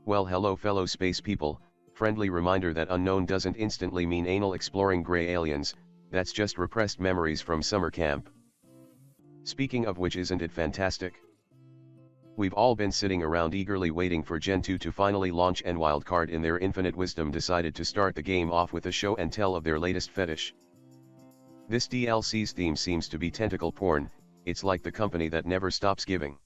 Well, hello fellow space people, friendly reminder that unknown doesn't instantly mean anal exploring gray aliens, that's just repressed memories from summer camp. Speaking of which, isn't it fantastic? We've all been sitting around eagerly waiting for Gen 2 to finally launch, and Wildcard in their infinite wisdom decided to start the game off with a show and tell of their latest fetish. This DLC's theme seems to be tentacle porn. It's like the company that never stops giving.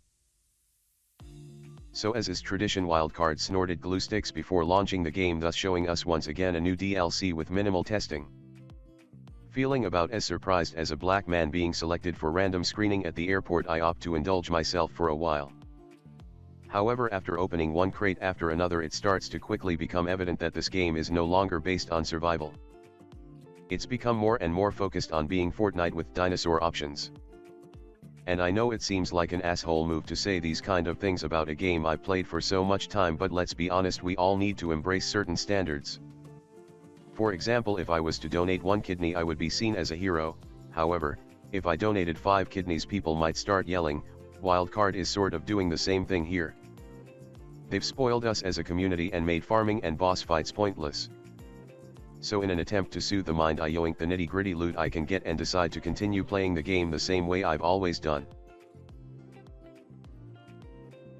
So as is tradition, Wildcard snorted glue sticks before launching the game, thus showing us once again a new DLC with minimal testing. Feeling about as surprised as a black man being selected for random screening at the airport, I opt to indulge myself for a while. However, after opening one crate after another, it starts to quickly become evident that this game is no longer based on survival. It's become more and more focused on being Fortnite with dinosaur options. And I know it seems like an asshole move to say these kind of things about a game I played for so much time, but let's be honest, we all need to embrace certain standards. For example, if I was to donate one kidney, I would be seen as a hero. However, if I donated 5 kidneys, people might start yelling. Wildcard is sort of doing the same thing here. They've spoiled us as a community and made farming and boss fights pointless. So in an attempt to soothe the mind, I yoink the nitty-gritty loot I can get and decide to continue playing the game the same way I've always done.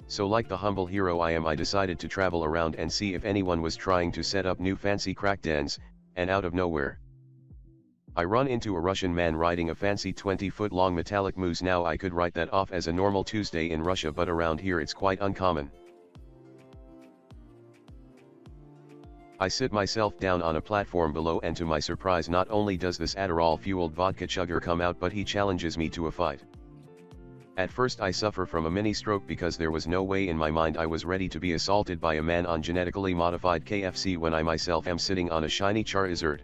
So like the humble hero I am, I decided to travel around and see if anyone was trying to set up new fancy crack dens, and out of nowhere, I run into a Russian man riding a fancy 20-foot-long metallic moose. Now I could write that off as a normal Tuesday in Russia, but around here it's quite uncommon. I sit myself down on a platform below, and to my surprise, not only does this Adderall-fueled vodka chugger come out, but he challenges me to a fight. At first I suffer from a mini stroke because there was no way in my mind I was ready to be assaulted by a man on genetically modified KFC when I myself am sitting on a shiny Charizard.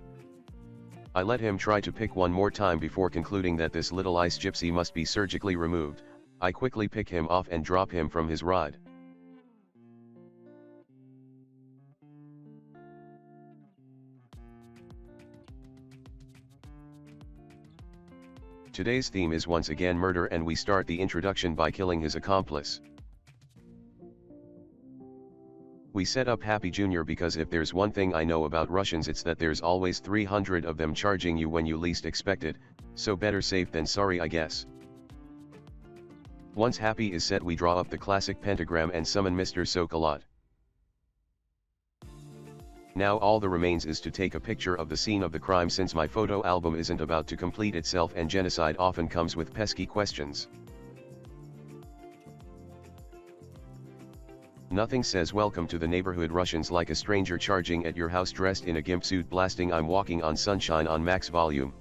I let him try to pick one more time before concluding that this little ice gypsy must be surgically removed. I quickly pick him off and drop him from his ride. Today's theme is once again murder, and we start the introduction by killing his accomplice. We set up Happy Jr. because if there's one thing I know about Russians, it's that there's always 300 of them charging you when you least expect it, so better safe than sorry, I guess. Once Happy is set, we draw up the classic pentagram and summon Mr. Sokolot. Now all that remains is to take a picture of the scene of the crime, since my photo album isn't about to complete itself and genocide often comes with pesky questions. Nothing says welcome to the neighborhood Russians like a stranger charging at your house dressed in a gimp suit blasting I'm Walking on Sunshine on max volume.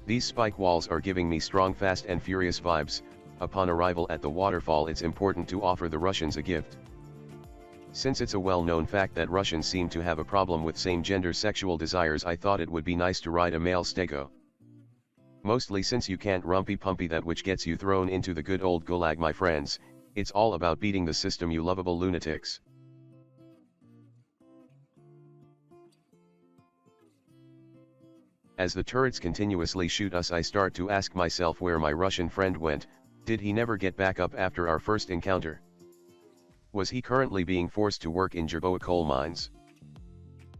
These spike walls are giving me strong Fast and Furious vibes. Upon arrival at the waterfall, it's important to offer the Russians a gift. Since it's a well-known fact that Russians seem to have a problem with same-gender sexual desires, I thought it would be nice to ride a male stego. Mostly since you can't rumpy-pumpy that, which gets you thrown into the good old gulag, my friends. It's all about beating the system, you lovable lunatics. As the turrets continuously shoot us, I start to ask myself where my Russian friend went. Did he never get back up after our first encounter? Was he currently being forced to work in Jerboa coal mines?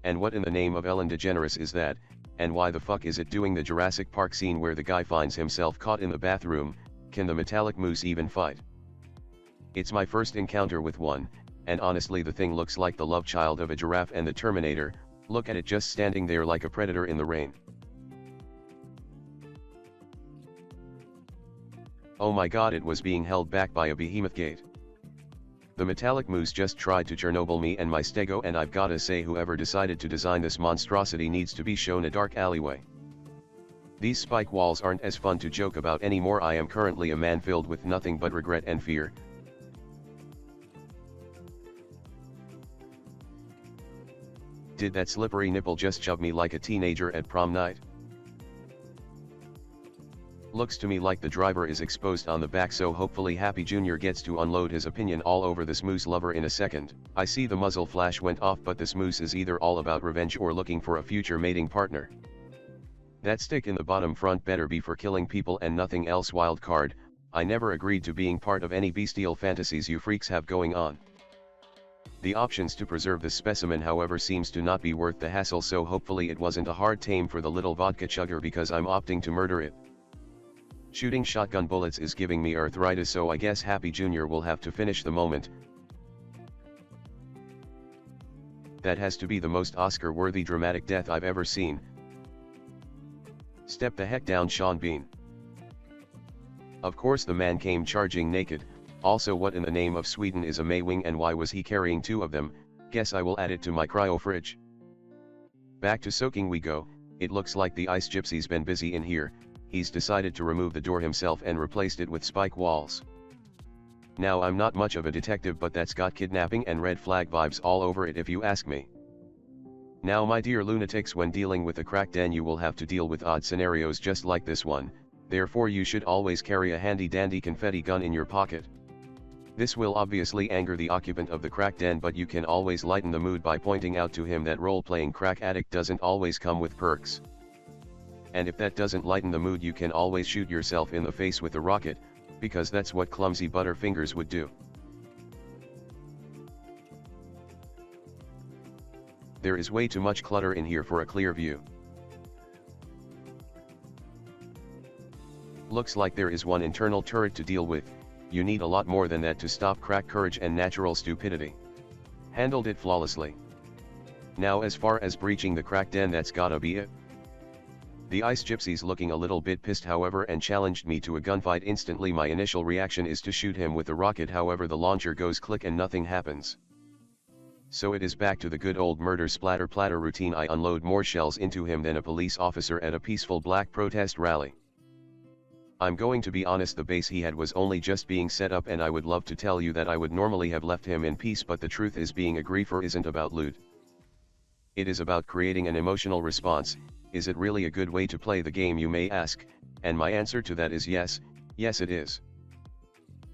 And what in the name of Ellen DeGeneres is that, and why the fuck is it doing the Jurassic Park scene where the guy finds himself caught in the bathroom? Can the metallic moose even fight? It's my first encounter with one, and honestly the thing looks like the love child of a giraffe and the Terminator. Look at it just standing there like a predator in the rain. Oh my god, it was being held back by a behemoth gate. The metallic moose just tried to Chernobyl me and my stego, and I've gotta say, whoever decided to design this monstrosity needs to be shown a dark alleyway. These spike walls aren't as fun to joke about anymore. I am currently a man filled with nothing but regret and fear. Did that slippery nipple just shove me like a teenager at prom night? Looks to me like the driver is exposed on the back, so hopefully Happy Jr. gets to unload his opinion all over this moose lover in a second. I see the muzzle flash went off, but this moose is either all about revenge or looking for a future mating partner. That stick in the bottom front better be for killing people and nothing else. Wildcard, I never agreed to being part of any bestial fantasies you freaks have going on. The options to preserve this specimen however seems to not be worth the hassle, so hopefully it wasn't a hard tame for the little vodka chugger, because I'm opting to murder it. Shooting shotgun bullets is giving me arthritis, so I guess Happy Jr. will have to finish the moment. That has to be the most Oscar-worthy dramatic death I've ever seen. Step the heck down, Sean Bean. Of course the man came charging naked. Also, what in the name of Sweden is a Maywing, and why was he carrying 2 of them? Guess I will add it to my cryo fridge. Back to soaking we go. It looks like the ice gypsy's been busy in here. He's decided to remove the door himself and replaced it with spike walls. Now I'm not much of a detective, but that's got kidnapping and red flag vibes all over it if you ask me. Now my dear lunatics, when dealing with a crack den you will have to deal with odd scenarios just like this one, therefore you should always carry a handy dandy confetti gun in your pocket. This will obviously anger the occupant of the crack den, but you can always lighten the mood by pointing out to him that role-playing crack addict doesn't always come with perks. And if that doesn't lighten the mood, you can always shoot yourself in the face with a rocket, because that's what clumsy Butterfingers would do. There is way too much clutter in here for a clear view. Looks like there is one internal turret to deal with. You need a lot more than that to stop crack courage and natural stupidity. Handled it flawlessly. Now as far as breaching the crack den, that's gotta be it. The ice gypsy's looking a little bit pissed however and challenged me to a gunfight instantly. My initial reaction is to shoot him with the rocket, however the launcher goes click and nothing happens. So it is back to the good old murder splatter platter routine. I unload more shells into him than a police officer at a peaceful black protest rally. I'm going to be honest, the base he had was only just being set up, and I would love to tell you that I would normally have left him in peace, but the truth is being a griefer isn't about loot. It is about creating an emotional response. Is it really a good way to play the game, you may ask, and my answer to that is yes, yes it is.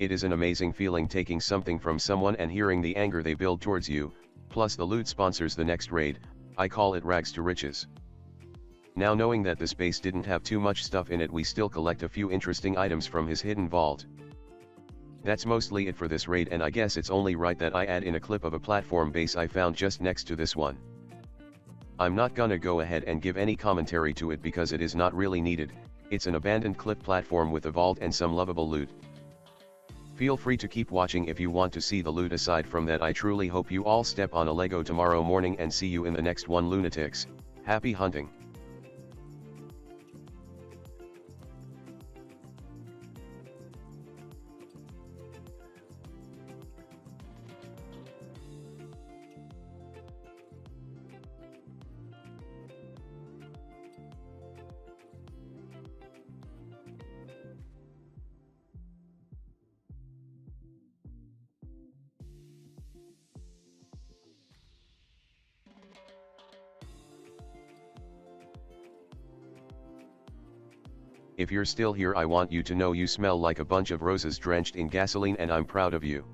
It is an amazing feeling taking something from someone and hearing the anger they build towards you, plus the loot sponsors the next raid. I call it rags to riches. Now knowing that this base didn't have too much stuff in it, we still collect a few interesting items from his hidden vault. That's mostly it for this raid, and I guess it's only right that I add in a clip of a platform base I found just next to this one. I'm not gonna go ahead and give any commentary to it because it is not really needed. It's an abandoned cliff platform with a vault and some lovable loot. Feel free to keep watching if you want to see the loot. Aside from that, I truly hope you all step on a Lego tomorrow morning, and see you in the next one, lunatics. Happy hunting. If you're still here, I want you to know you smell like a bunch of roses drenched in gasoline, and I'm proud of you.